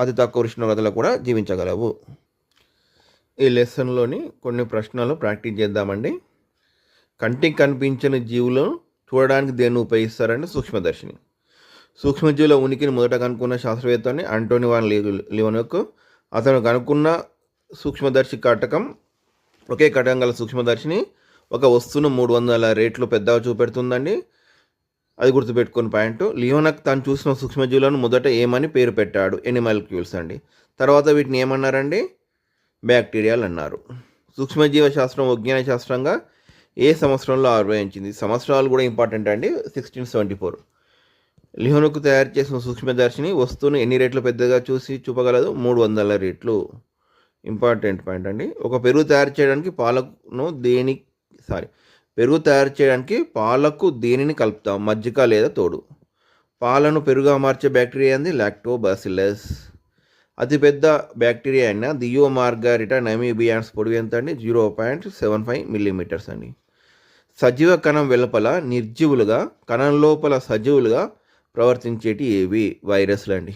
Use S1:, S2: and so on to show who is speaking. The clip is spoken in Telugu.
S1: అతి తక్కువ ఉష్ణోగ్రతలో కూడా జీవించగలవు. ఈ లెసన్లోని కొన్ని ప్రశ్నలు ప్రాక్టీస్ చేద్దామండి. కంటికి కనిపించని జీవులను చూడడానికి దేన్ని ఉపయోగిస్తారంటే సూక్ష్మదర్శిని. సూక్ష్మజీవుల ఉనికిని మొదట కనుక్కున్న శాస్త్రవేత్త అంటోని వాన్ లియోనోక్. అతను కనుక్కున్న సూక్ష్మదర్శి కటకం ఒకే కటకం గల సూక్ష్మదర్శిని ఒక వస్తువును 300 రేట్లు పెద్దగా చూపెడుతుందండి. అది గుర్తుపెట్టుకుని పాయింట్. లియోనక్ తాను చూసిన సూక్ష్మజీవులను మొదట ఏమని పేరు పెట్టాడు? ఎనిమల్క్యూల్స్ అండి. తర్వాత వీటిని ఏమన్నారండి? బ్యాక్టీరియాలు అన్నారు. సూక్ష్మజీవ శాస్త్రం విజ్ఞాన శాస్త్రంగా ఏ సంవత్సరంలో ఆవిర్భవించింది? సంవత్సరాలు కూడా ఇంపార్టెంట్ అండి. 1674. లియోనక్ తయారు చేసిన సూక్ష్మదర్శిని వస్తువును ఎన్ని రేట్లు పెద్దగా చూపగలదు? 300 రేట్లు. ఇంపార్టెంట్ పాయింట్ అండి. పెరుగు తయారు చేయడానికి పాలకు దేనిని కలుపుతాం? మజ్జిగ లేదా తోడు. పాలను పెరుగుగా మార్చే బ్యాక్టీరియా ఏంది? లాక్టోబాసిల్లస్. అతిపెద్ద బ్యాక్టీరియా అయిన దియో మార్గారిటా నైమీబియాన్స్ పొడవు ఎంత అండి? 0.75 మిల్లీమీటర్స్ అండి. సజీవ కణం వెలుపల నిర్జీవులుగా, కణం లోపల సజీవులుగా ప్రవర్తించేటి ఏవి? వైరస్లు అండి.